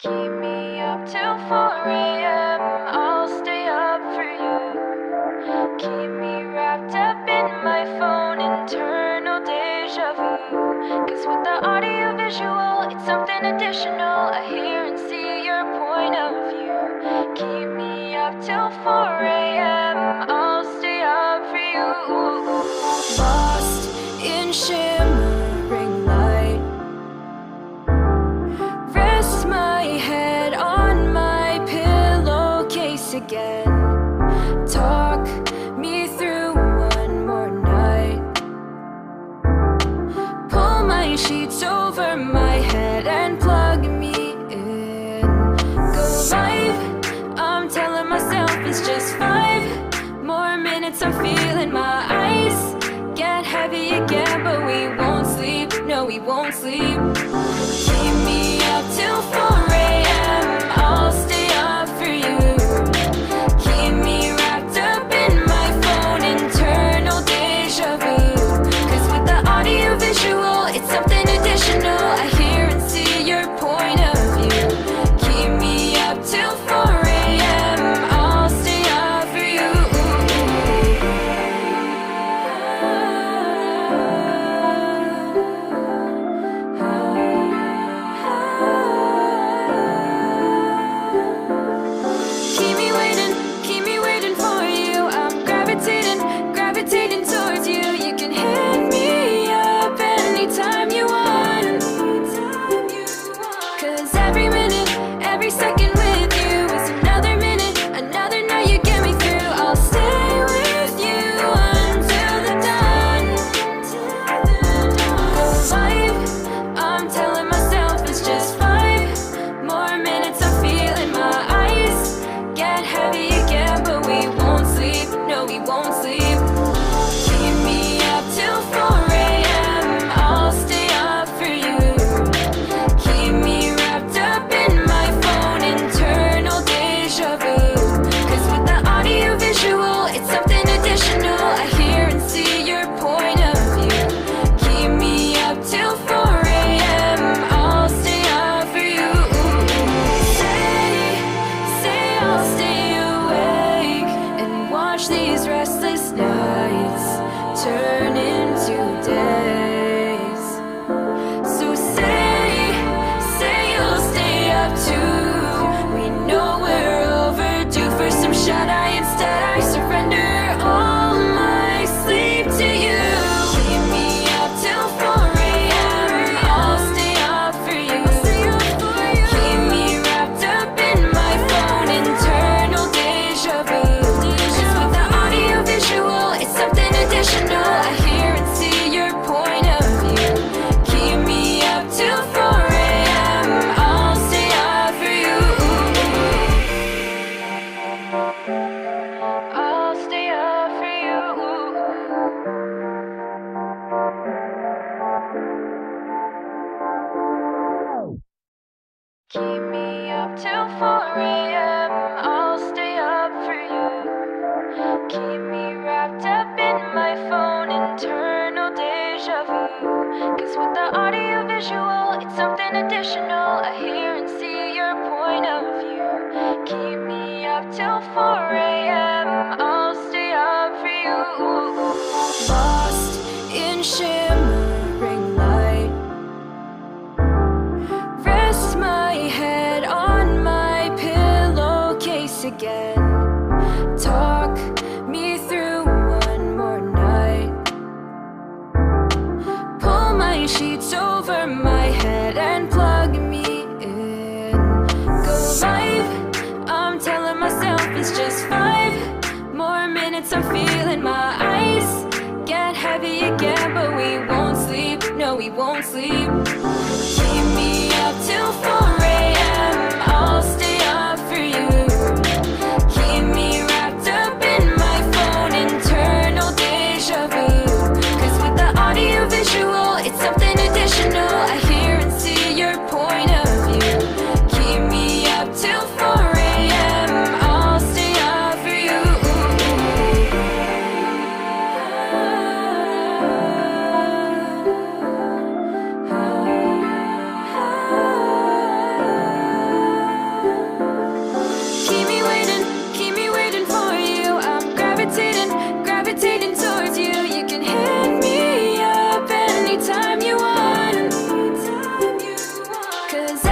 Keep me up till 4 a.m. I'll stay up for you. Keep me wrapped up in my phone, internal deja vu. Cause with the audio visual, it's something additional. I hear and see your point of view. Keep me up till 4 a.m. I'll stay up for you. Lost in shimmering light, rest my head on my pillowcase again. Talk me through one more night. Pull my sheets over my head and plug me in. Go live, I'm telling myself it's just 5 more minutes. I'm feeling my eyes get heavy again, but we won't sleep, no we won't sleep. Keep me up till 4 a.m. I'll stay up for you. Keep me wrapped up in my phone, internal deja vu. Cause with the audio visual, it's something additional. I hear and see your point of view. Keep me up till 4 a.m. I'll stay up for you. Keep me waiting for you. I'm gravitating towards you. You can hit me up anytime you want. Cause every minute, every second with you is another minute, another night you get me through. I'll stay with you until the dawn. Go live, I'm telling myself it's just 5 more minutes. I'm feeling my eyes get heavy again, but we won't sleep, no we won't sleep. Keep me up till 4 a.m. I'll stay up for you. Keep me wrapped up in my phone, internal deja vu. Cause with the audio visual, it's something additional. I hear and see your point of view. Keep me up till 4 a.m. I'll stay up for you. Say I'll stay awake and watch these restless nights turn into days. So say you'll stay up too. We know we're overdue for some shut-eye. Instead I surrender all my sleep to you. Keep me up till 4 a.m. I'll stay up for you. Keep me wrapped up in my phone, internal deja vu. Cause with the audio visual, it's something additional. I hear and see your point of view. Keep me up till 4 a.m. I'll stay up for you. I'll stay up for you. Keep me up till 4 a.m. I'll stay up for you. Keep me wrapped up in my phone, internal deja vu. Cause with the audio visual, it's something additional. I hear and see your point of view. Keep me up till 4 a.m. I'll stay up for you. Lost in shimmering light, rest my head on my pillowcase again. Talk me through one more night. Pull my sheets over my head and plug me in. Go live, I'm telling myself it's just 5 more minutes. I'm feeling my eyes get heavy again, but we won't sleep, no we won't sleep. Keep me up till 4 a.m. I'll stay up for you. Keep me wrapped up in my phone, internal deja vu. Cause with the audio visual, it's something additional. I hear and see your point of view. Keep me up till 4 a.m. I'll stay up for you.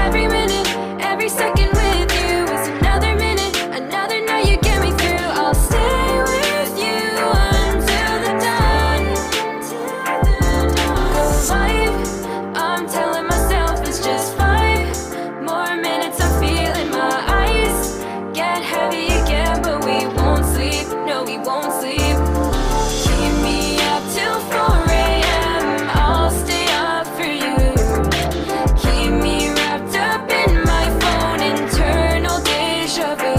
every minute, every second with you is another minute, another night you get me through. I'll stay with you until the dawn. Go live, I'm telling myself it's just 5 more minutes. I'm feeling my eyes get heavy again, but we won't sleep, no we won't sleep. Keep me up till 4 a.m. I'll stay up for you. Keep me wrapped up in my phone, internal deja vu.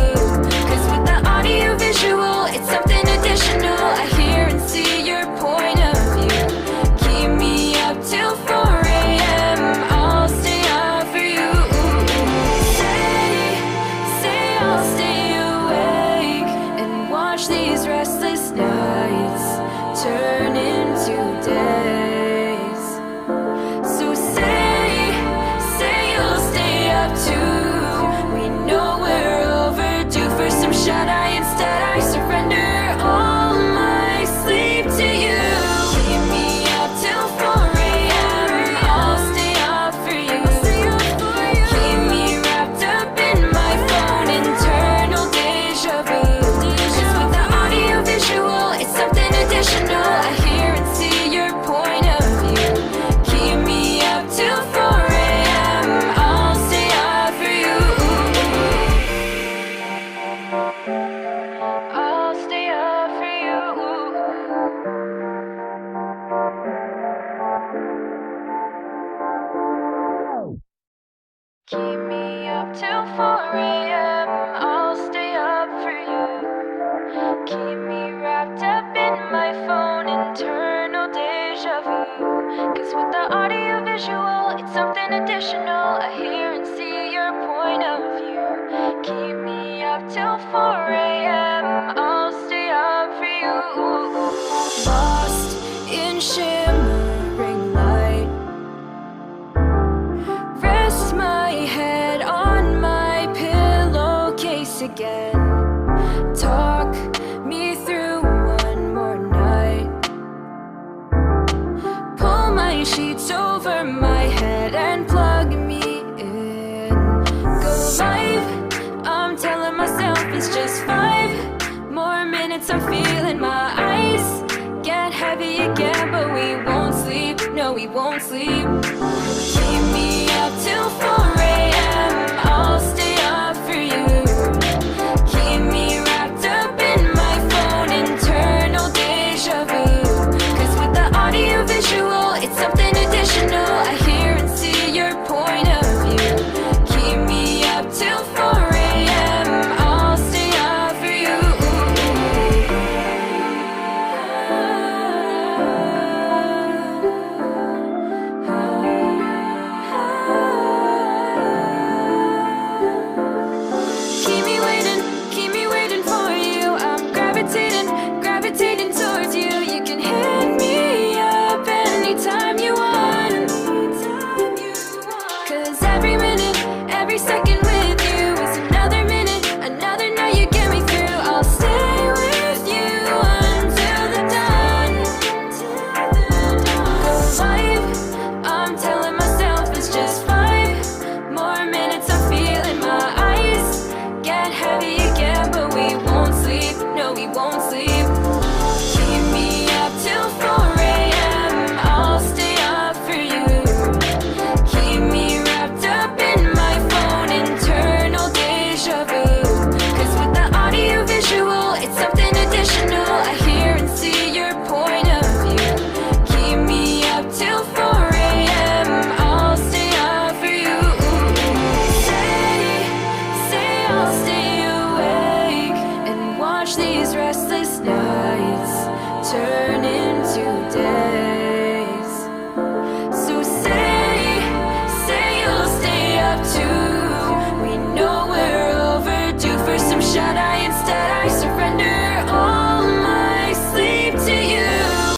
Cause with the audio visual, it's something additional. I hear and see your point of view. Keep me up till 4 a.m. I'll stay up for you. Say I'll stay awake and watch these restless nights turn into days. So say you'll stay up too. We know we're overdue for some shut-eye. Instead I surrender all my sleep to you. Keep me up till 4 a.m. I'll stay up for you. Keep me wrapped up in my phone, internal deja vu. Cause with the audio visual, it's something additional. I hear and see your point of view. Keep me up till 4 a.m. I'll stay up for you. I'll stay up for you. Keep me up till 4 a.m. I'll stay up for you. Keep me wrapped up in my phone, internal deja vu. Cause with the audio visual, it's something additional. I hear and see your point of view. Keep me up till 4 a.m. I'll stay up for you. Lost in shimmering light, rest my head on my pillowcase again. Talk me through one more night. Pull my sheets over my head and plug me in. Go live, I'm telling myself it's just 5 more minutes. I'm feeling my eyes get heavy again, but we won't sleep, no we won't sleep. Keep me up till 4